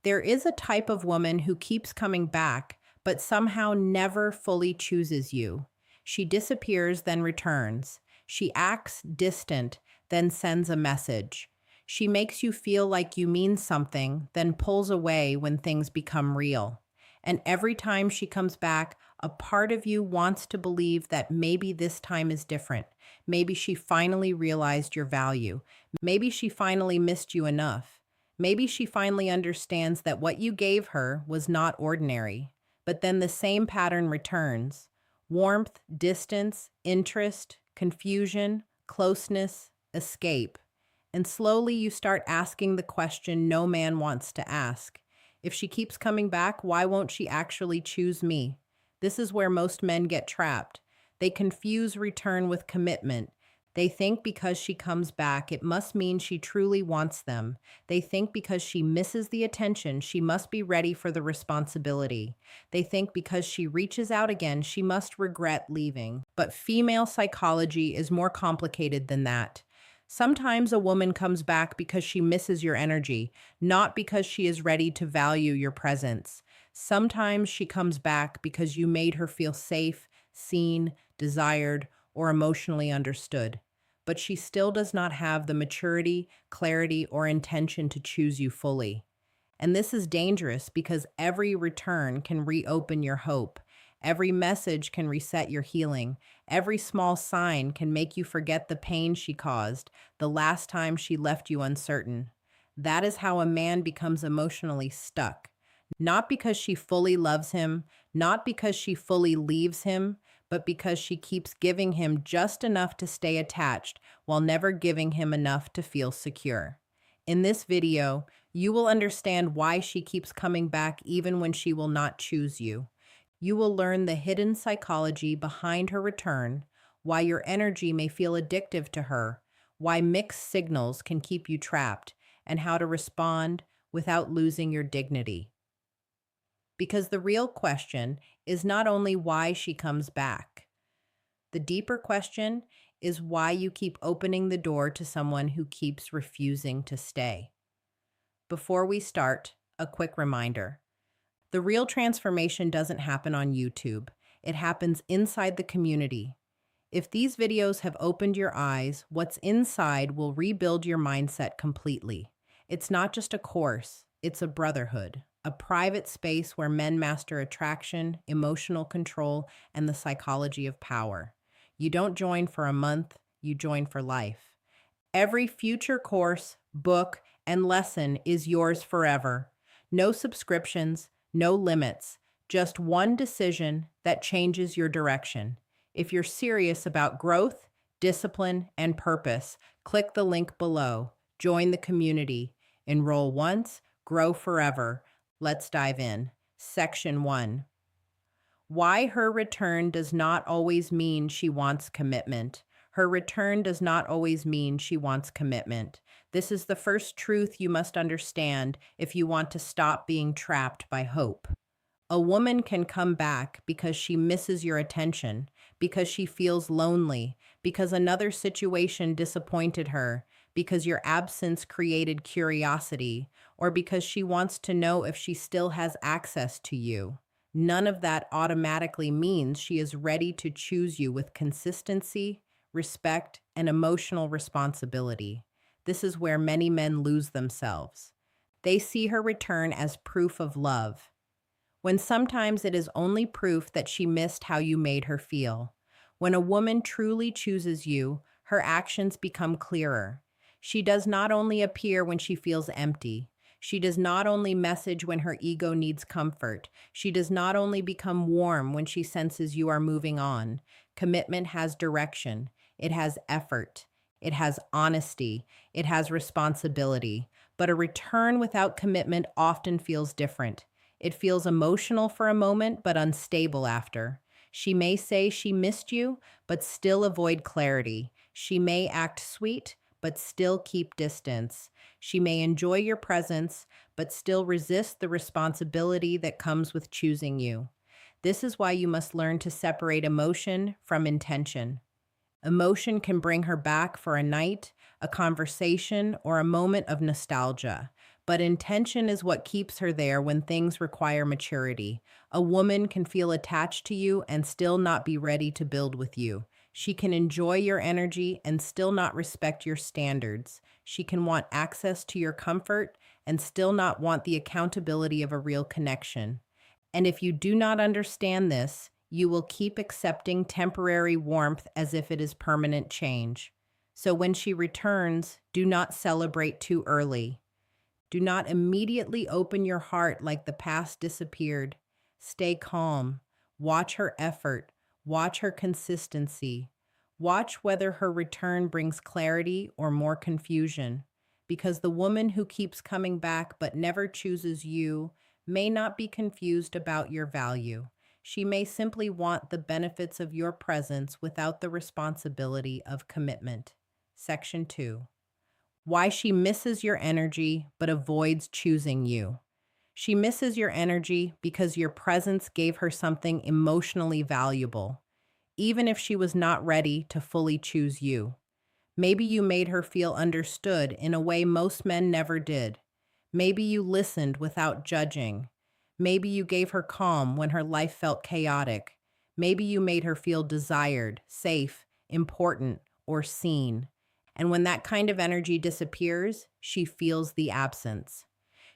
There is a type of woman who keeps coming back, but somehow never fully chooses you. She disappears, then returns. She acts distant, then sends a message. She makes you feel like you mean something, then pulls away when things become real. And every time she comes back, a part of you wants to believe that maybe this time is different. Maybe she finally realized your value. Maybe she finally missed you enough. Maybe she finally understands that what you gave her was not ordinary. But then the same pattern returns: warmth, distance, interest, confusion, closeness, escape. And slowly you start asking the question no man wants to ask. If she keeps coming back, why won't she actually choose me? This is where most men get trapped. They confuse return with commitment. They think because she comes back, it must mean she truly wants them. They think because she misses the attention, she must be ready for the responsibility. They think because she reaches out again, she must regret leaving. But female psychology is more complicated than that. Sometimes a woman comes back because she misses your energy, not because she is ready to value your presence. Sometimes she comes back because you made her feel safe, seen, desired, or emotionally understood. But she still does not have the maturity, clarity, or intention to choose you fully. And this is dangerous because every return can reopen your hope. Every message can reset your healing. Every small sign can make you forget the pain she caused the last time she left you uncertain. That is how a man becomes emotionally stuck. Not because she fully loves him, not because she fully leaves him, but because she keeps giving him just enough to stay attached while never giving him enough to feel secure. In this video, you will understand why she keeps coming back even when she will not choose you. You will learn the hidden psychology behind her return, why your energy may feel addictive to her, why mixed signals can keep you trapped, and how to respond without losing your dignity. Because the real question is not only why she comes back. The deeper question is why you keep opening the door to someone who keeps refusing to stay. Before we start, a quick reminder. The real transformation doesn't happen on YouTube. It happens inside the community. If these videos have opened your eyes, what's inside will rebuild your mindset completely. It's not just a course, it's a brotherhood, a private space where men master attraction, emotional control, and the psychology of power. You don't join for a month, you join for life. Every future course, book, and lesson is yours forever. No subscriptions, no limits, just one decision that changes your direction. If you're serious about growth, discipline, and purpose, click the link below. Join the community. Enroll once, grow forever. Let's dive in. Section 1. Why her return does not always mean she wants commitment. Her return does not always mean she wants commitment. This is the first truth you must understand if you want to stop being trapped by hope. A woman can come back because she misses your attention, because she feels lonely, because another situation disappointed her, because your absence created curiosity, or because she wants to know if she still has access to you. None of that automatically means she is ready to choose you with consistency, respect, and emotional responsibility. This is where many men lose themselves. They see her return as proof of love, when sometimes it is only proof that she missed how you made her feel. When a woman truly chooses you, her actions become clearer. She does not only appear when she feels empty. She does not only message when her ego needs comfort. She does not only become warm when she senses you are moving on. Commitment has direction. It has effort. It has honesty. It has responsibility. But a return without commitment often feels different. It feels emotional for a moment, but unstable after. She may say she missed you, but still avoid clarity. She may act sweet, but still keep distance. She may enjoy your presence, but still resist the responsibility that comes with choosing you. This is why you must learn to separate emotion from intention. Emotion can bring her back for a night, a conversation, or a moment of nostalgia. but intention is what keeps her there when things require maturity. A woman can feel attached to you and still not be ready to build with you. She can enjoy your energy and still not respect your standards. She can want access to your comfort and still not want the accountability of a real connection. And if you do not understand this, you will keep accepting temporary warmth as if it is permanent change. So when she returns, do not celebrate too early. Do not immediately open your heart like the past disappeared. Stay calm. Watch her effort. Watch her consistency. Watch whether her return brings clarity or more confusion. Because the woman who keeps coming back but never chooses you may not be confused about your value. She may simply want the benefits of your presence without the responsibility of commitment. Section 2. Why she misses your energy but avoids choosing you. She misses your energy because your presence gave her something emotionally valuable, even if she was not ready to fully choose you. Maybe you made her feel understood in a way most men never did. Maybe you listened without judging. Maybe you gave her calm when her life felt chaotic. Maybe you made her feel desired, safe, important, or seen. And when that kind of energy disappears, she feels the absence.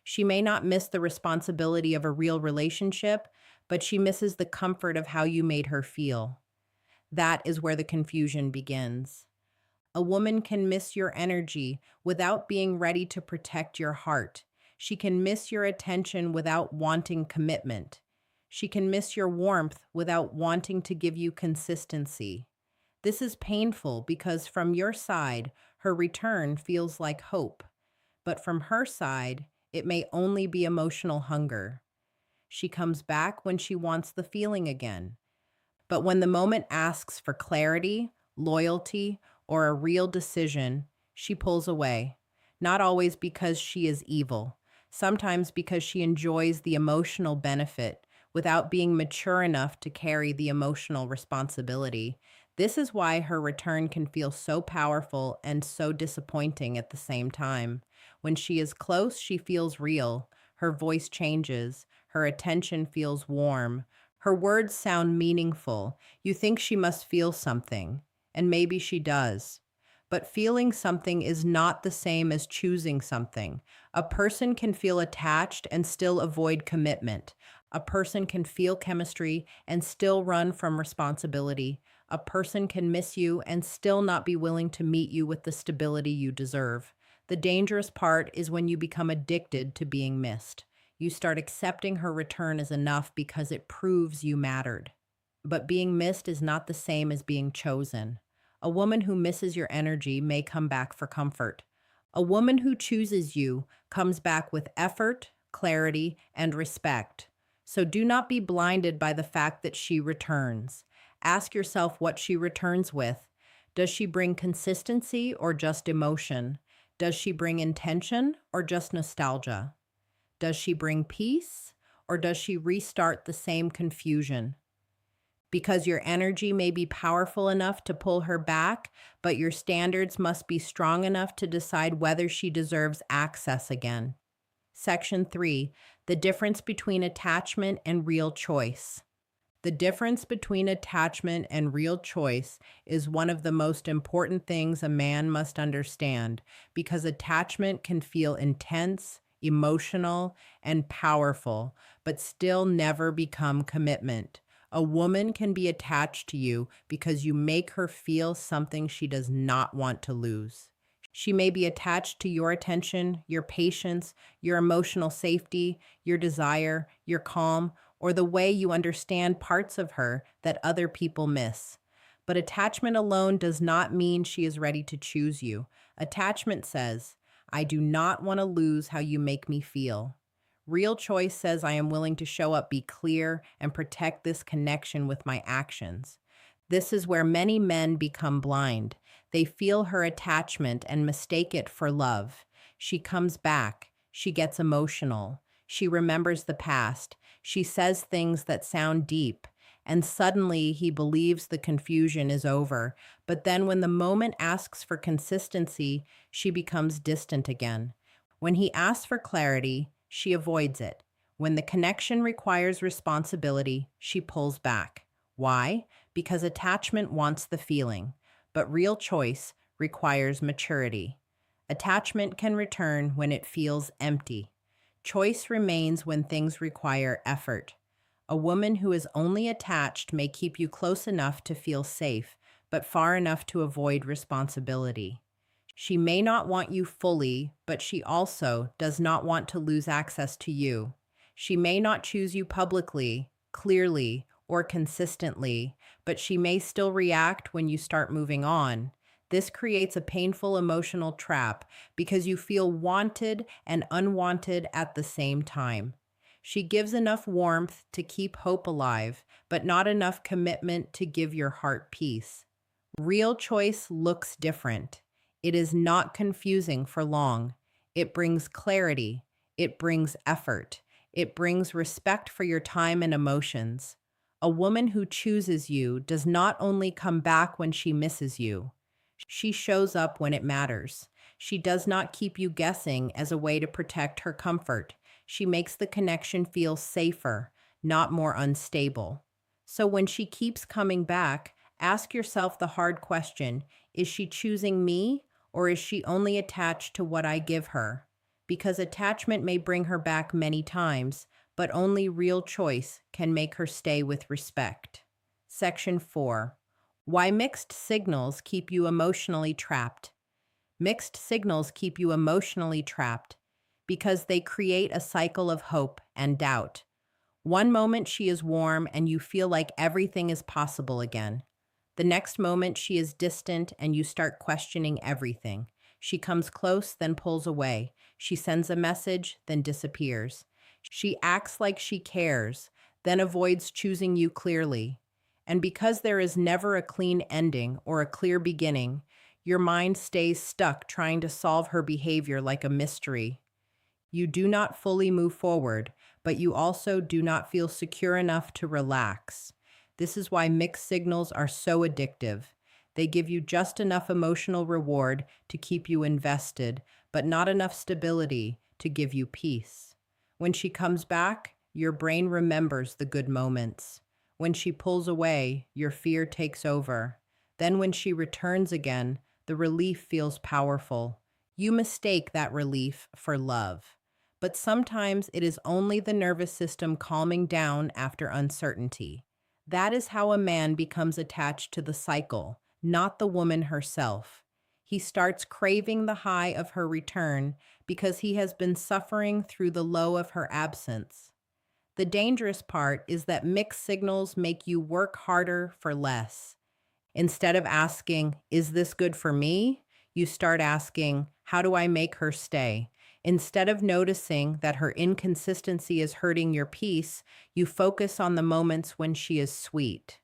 She may not miss the responsibility of a real relationship, but she misses the comfort of how you made her feel. That is where the confusion begins. A woman can miss your energy without being ready to protect your heart. She can miss your attention without wanting commitment. She can miss your warmth without wanting to give you consistency. This is painful because from your side, her return feels like hope, but from her side, it may only be emotional hunger. She comes back when she wants the feeling again. But when the moment asks for clarity, loyalty, or a real decision, she pulls away. Not always because she is evil, sometimes because she enjoys the emotional benefit without being mature enough to carry the emotional responsibility. This is why her return can feel so powerful and so disappointing at the same time. When she is close, she feels real. Her voice changes. Her attention feels warm. Her words sound meaningful. You think she must feel something, and maybe she does. But feeling something is not the same as choosing something. A person can feel attached and still avoid commitment. A person can feel chemistry and still run from responsibility. A person can miss you and still not be willing to meet you with the stability you deserve. The dangerous part is when you become addicted to being missed. You start accepting her return as enough because it proves you mattered. But being missed is not the same as being chosen. A woman who misses your energy may come back for comfort. A woman who chooses you comes back with effort, clarity, and respect. So do not be blinded by the fact that she returns. Ask yourself what she returns with. Does she bring consistency or just emotion? Does she bring intention or just nostalgia? Does she bring peace or does she restart the same confusion? Because your energy may be powerful enough to pull her back, but your standards must be strong enough to decide whether she deserves access again. Section 3. The difference between attachment and real choice. The difference between attachment and real choice is one of the most important things a man must understand because attachment can feel intense, emotional, and powerful, but still never become commitment. A woman can be attached to you because you make her feel something she does not want to lose. She may be attached to your attention, your patience, your emotional safety, your desire, your calm, or the way you understand parts of her that other people miss. But attachment alone does not mean she is ready to choose you. Attachment says, I do not want to lose how you make me feel. Real choice says I am willing to show up, be clear, and protect this connection with my actions. This is where many men become blind. They feel her attachment and mistake it for love. She comes back. She gets emotional. She remembers the past. She says things that sound deep. And suddenly he believes the confusion is over. But then when the moment asks for consistency, she becomes distant again. When he asks for clarity, she avoids it. When the connection requires responsibility, she pulls back. Why? Because attachment wants the feeling, but real choice requires maturity. Attachment can return when it feels empty. Choice remains when things require effort. A woman who is only attached may keep you close enough to feel safe, but far enough to avoid responsibility. She may not want you fully, but she also does not want to lose access to you. She may not choose you publicly, clearly, or consistently, but she may still react when you start moving on. This creates a painful emotional trap because you feel wanted and unwanted at the same time. She gives enough warmth to keep hope alive, but not enough commitment to give your heart peace. Real choice looks different. It is not confusing for long. It brings clarity. It brings effort. It brings respect for your time and emotions. A woman who chooses you does not only come back when she misses you, she shows up when it matters. She does not keep you guessing as a way to protect her comfort. She makes the connection feel safer, not more unstable. So when she keeps coming back, ask yourself the hard question: is she choosing me, or is she only attached to what I give her? Because attachment may bring her back many times, but only real choice can make her stay with respect. Section 4. Why mixed signals keep you emotionally trapped. Mixed signals keep you emotionally trapped because they create a cycle of hope and doubt. One moment she is warm and you feel like everything is possible again. The next moment she is distant and you start questioning everything. She comes close, then pulls away. She sends a message, then disappears. She acts like she cares, then avoids choosing you clearly. And because there is never a clean ending or a clear beginning, your mind stays stuck trying to solve her behavior like a mystery. You do not fully move forward, but you also do not feel secure enough to relax. This is why mixed signals are so addictive. They give you just enough emotional reward to keep you invested, but not enough stability to give you peace. When she comes back, your brain remembers the good moments. When she pulls away, your fear takes over. Then when she returns again, the relief feels powerful. You mistake that relief for love. But sometimes it is only the nervous system calming down after uncertainty. That is how a man becomes attached to the cycle, not the woman herself. He starts craving the high of her return because he has been suffering through the low of her absence. The dangerous part is that mixed signals make you work harder for less. Instead of asking, is this good for me? You start asking, how do I make her stay? Instead of noticing that her inconsistency is hurting your peace, you focus on the moments when she is sweet.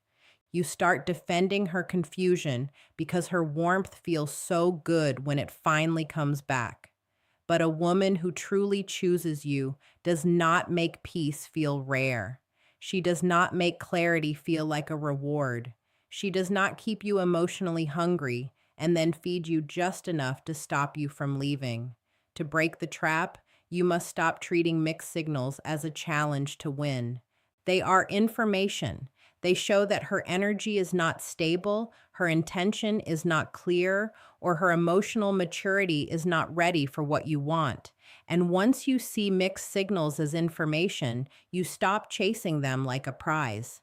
You start defending her confusion because her warmth feels so good when it finally comes back. But a woman who truly chooses you does not make peace feel rare. She does not make clarity feel like a reward. She does not keep you emotionally hungry and then feed you just enough to stop you from leaving. To break the trap, you must stop treating mixed signals as a challenge to win. They are information. They show that her energy is not stable, her intention is not clear, or her emotional maturity is not ready for what you want. And once you see mixed signals as information, you stop chasing them like a prize.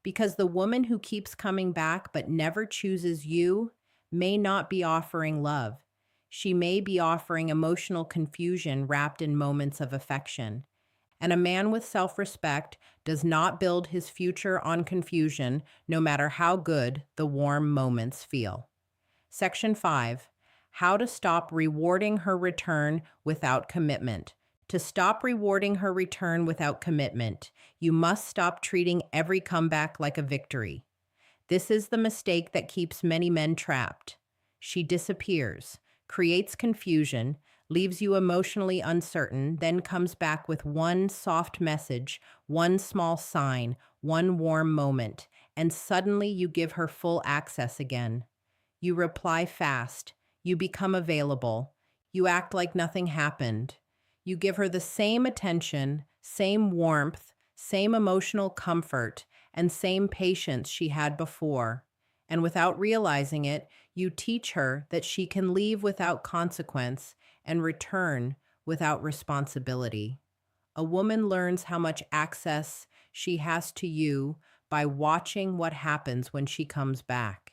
Because the woman who keeps coming back but never chooses you may not be offering love. She may be offering emotional confusion wrapped in moments of affection. And a man with self respect does not build his future on confusion, no matter how good the warm moments feel. Section 5. How to stop rewarding her return without commitment. To stop rewarding her return without commitment, you must stop treating every comeback like a victory. This is the mistake that keeps many men trapped. She disappears, creates confusion, leaves you emotionally uncertain, then comes back with one soft message, one small sign, one warm moment, and suddenly you give her full access again. You reply fast, you become available, You act like nothing happened. You give her the same attention, same warmth, same emotional comfort, and same patience she had before. And without realizing it, you teach her that she can leave without consequence and return without responsibility. A woman learns how much access she has to you by watching what happens when she comes back.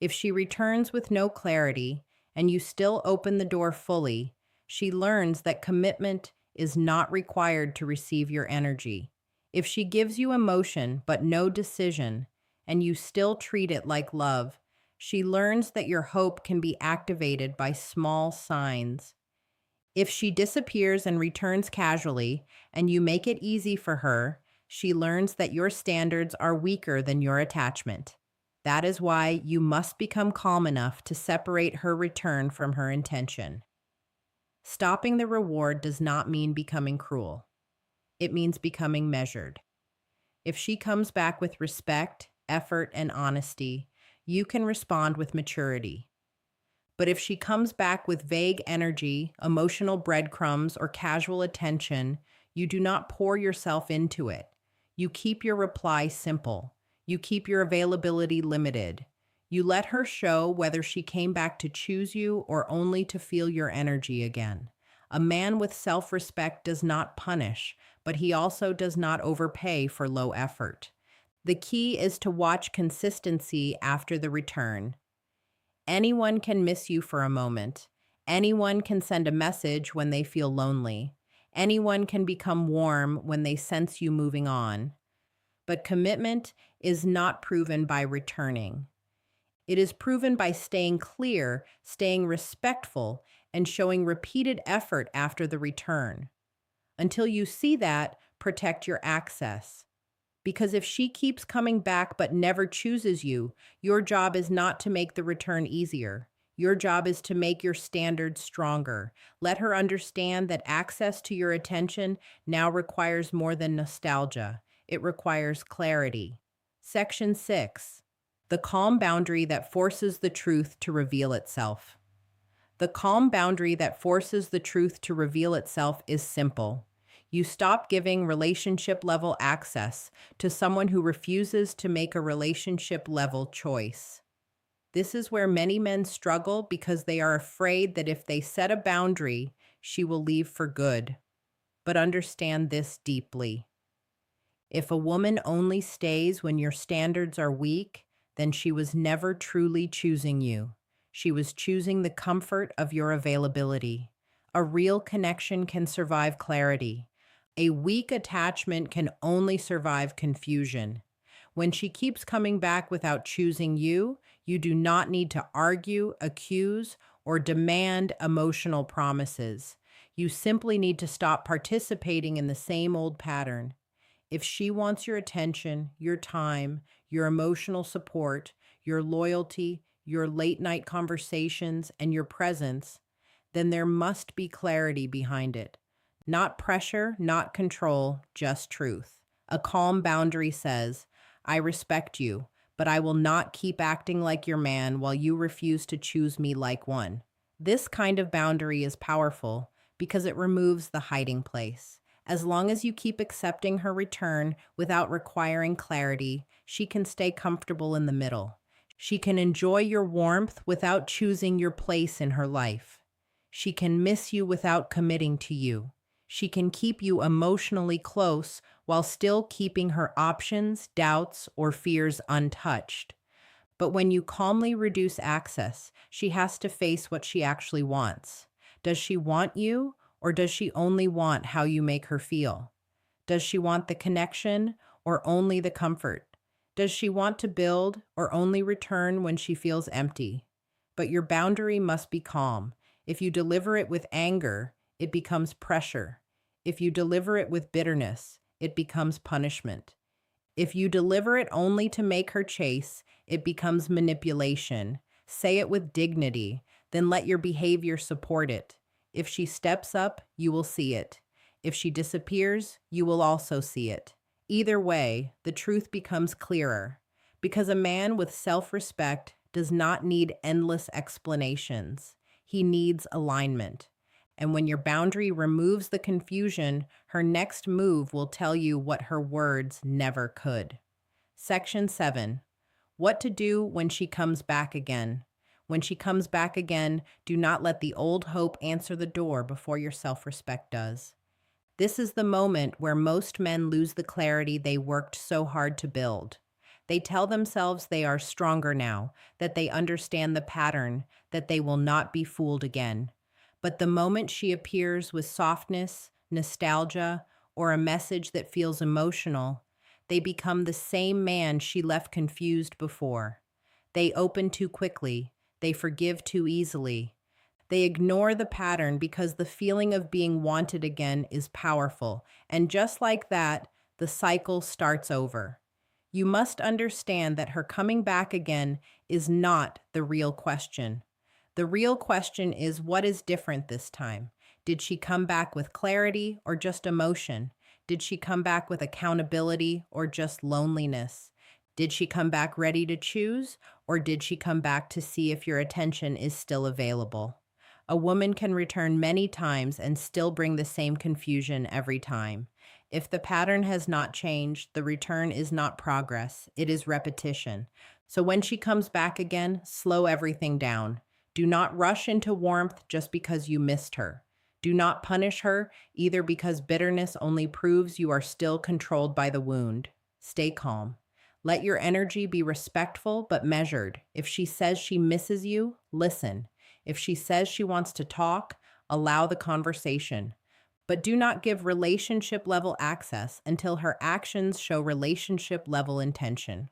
If she returns with no clarity and you still open the door fully, she learns that commitment is not required to receive your energy. If she gives you emotion but no decision, and you still treat it like love, she learns that your hope can be activated by small signs. If she disappears and returns casually, and you make it easy for her, she learns that your standards are weaker than your attachment. That is why you must become calm enough to separate her return from her intention. Stopping the reward does not mean becoming cruel. It means becoming measured. If she comes back with respect, effort, and honesty, you can respond with maturity. But if she comes back with vague energy, emotional breadcrumbs, or casual attention, you do not pour yourself into it. You keep your reply simple. You keep your availability limited. You let her show whether she came back to choose you or only to feel your energy again. A man with self respect does not punish, but he also does not overpay for low effort. The key is to watch consistency after the return. Anyone can miss you for a moment. Anyone can send a message when they feel lonely. Anyone can become warm when they sense you moving on. But commitment is not proven by returning. It is proven by staying clear, staying respectful, and showing repeated effort after the return. Until you see that, protect your access. Because if she keeps coming back but never chooses you, your job is not to make the return easier. Your job is to make your standards stronger. Let her understand that access to your attention now requires more than nostalgia. It requires clarity. Section 6. The calm boundary that forces the truth to reveal itself. The calm boundary that forces the truth to reveal itself is simple. You stop giving relationship level access to someone who refuses to make a relationship level choice. This is where many men struggle because they are afraid that if they set a boundary, she will leave for good. But understand this deeply. If a woman only stays when your standards are weak, then she was never truly choosing you. She was choosing the comfort of your availability. A real connection can survive clarity. A weak attachment can only survive confusion. When she keeps coming back without choosing you, you do not need to argue, accuse, or demand emotional promises. You simply need to stop participating in the same old pattern. If she wants your attention, your time, your emotional support, your loyalty, your late night conversations, and your presence, then there must be clarity behind it. Not pressure, not control, just truth. A calm boundary says, I respect you, but I will not keep acting like your man while you refuse to choose me like one. This kind of boundary is powerful because it removes the hiding place. As long as you keep accepting her return without requiring clarity, she can stay comfortable in the middle. She can enjoy your warmth without choosing your place in her life. She can miss you without committing to you. She can keep you emotionally close while still keeping her options, doubts, or fears untouched. But when you calmly reduce access, she has to face what she actually wants. Does she want you, or does she only want how you make her feel? Does she want the connection, or only the comfort? Does she want to build, or only return when she feels empty? But your boundary must be calm. If you deliver it with anger, it becomes pressure. If you deliver it with bitterness, it becomes punishment. If you deliver it only to make her chase, it becomes manipulation. Say it with dignity, then let your behavior support it. If she steps up, you will see it. If she disappears, you will also see it. Either way, the truth becomes clearer, because a man with self-respect does not need endless explanations. He needs alignment. And when your boundary removes the confusion, her next move will tell you what her words never could. Section 7. What to do when she comes back again. When she comes back again, do not let the old hope answer the door before your self-respect does. This is the moment where most men lose the clarity they worked so hard to build. They tell themselves they are stronger now, that they understand the pattern, that they will not be fooled again. But the moment she appears with softness, nostalgia, or a message that feels emotional, they become the same man she left confused before. They open too quickly, they forgive too easily. They ignore the pattern because the feeling of being wanted again is powerful, and just like that, the cycle starts over. You must understand that her coming back again is not the real question. The real question is, what is different this time? Did she come back with clarity or just emotion? Did she come back with accountability or just loneliness? Did she come back ready to choose, or did she come back to see if your attention is still available? A woman can return many times and still bring the same confusion every time. If the pattern has not changed, the return is not progress, it is repetition. So when she comes back again, slow everything down. Do not rush into warmth just because you missed her. Do not punish her, either because bitterness only proves you are still controlled by the wound. Stay calm. Let your energy be respectful but measured. If she says she misses you, listen. If she says she wants to talk, allow the conversation. But do not give relationship level access until her actions show relationship level intention.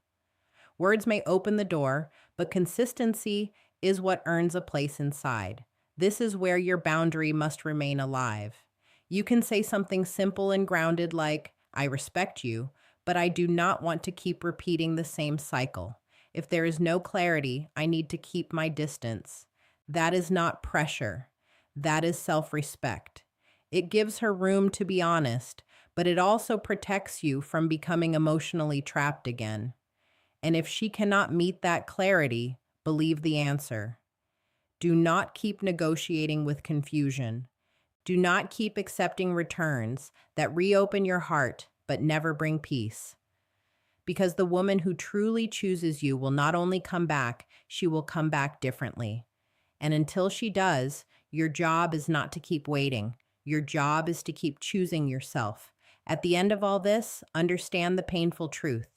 Words may open the door, but consistency is what earns a place inside. This is where your boundary must remain alive. You can say something simple and grounded like, I respect you, but I do not want to keep repeating the same cycle. If there is no clarity, I need to keep my distance. That is not pressure. That is self-respect. It gives her room to be honest, but it also protects you from becoming emotionally trapped again. And if she cannot meet that clarity, believe the answer. Do not keep negotiating with confusion. Do not keep accepting returns that reopen your heart but never bring peace. Because the woman who truly chooses you will not only come back, she will come back differently. And until she does, your job is not to keep waiting. Your job is to keep choosing yourself. At the end of all this, understand the painful truth.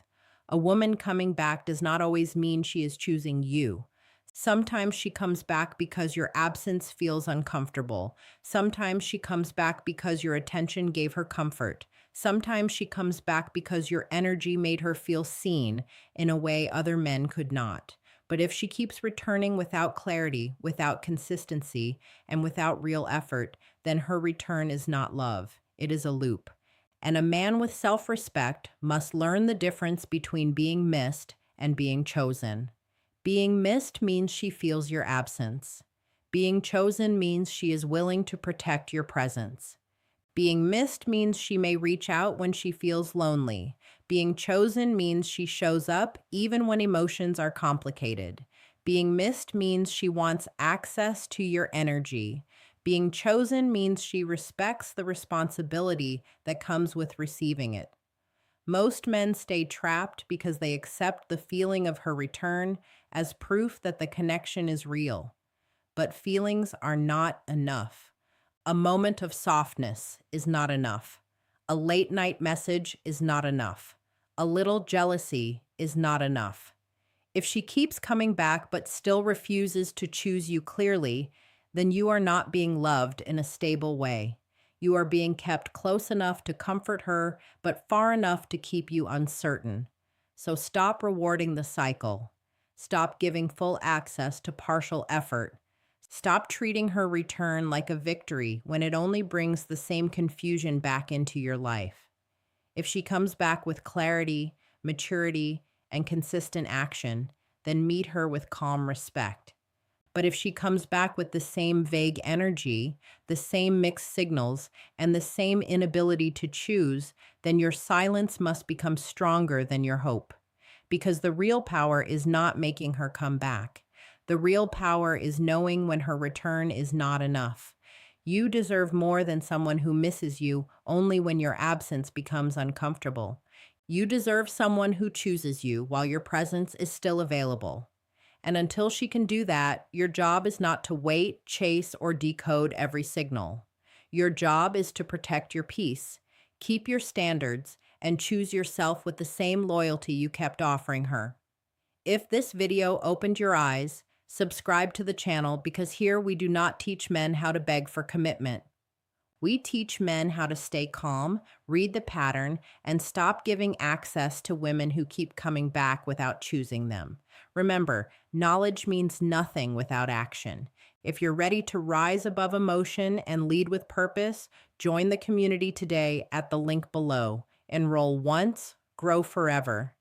A woman coming back does not always mean she is choosing you. Sometimes she comes back because your absence feels uncomfortable. Sometimes she comes back because your attention gave her comfort. Sometimes she comes back because your energy made her feel seen in a way other men could not. But if she keeps returning without clarity, without consistency, and without real effort, then her return is not love. It is a loop. And a man with self-respect must learn the difference between being missed and being chosen. Being missed means she feels your absence. Being chosen means she is willing to protect your presence. Being missed means she may reach out when she feels lonely. Being chosen means she shows up even when emotions are complicated. Being missed means she wants access to your energy. Being chosen means she respects the responsibility that comes with receiving it. Most men stay trapped because they accept the feeling of her return as proof that the connection is real. But feelings are not enough. A moment of softness is not enough. A late night message is not enough. A little jealousy is not enough. If she keeps coming back but still refuses to choose you clearly, then you are not being loved in a stable way. You are being kept close enough to comfort her, but far enough to keep you uncertain. So stop rewarding the cycle. Stop giving full access to partial effort. Stop treating her return like a victory when it only brings the same confusion back into your life. If she comes back with clarity, maturity, and consistent action, then meet her with calm respect. But if she comes back with the same vague energy, the same mixed signals, and the same inability to choose, then your silence must become stronger than your hope. Because the real power is not making her come back. The real power is knowing when her return is not enough. You deserve more than someone who misses you only when your absence becomes uncomfortable. You deserve someone who chooses you while your presence is still available. And until she can do that, your job is not to wait, chase, or decode every signal. Your job is to protect your peace, keep your standards, and choose yourself with the same loyalty you kept offering her. If this video opened your eyes, subscribe to the channel because here we do not teach men how to beg for commitment. We teach men how to stay calm, read the pattern, and stop giving access to women who keep coming back without choosing them. Remember, knowledge means nothing without action. If you're ready to rise above emotion and lead with purpose, join the community today at the link below. Enroll once, grow forever.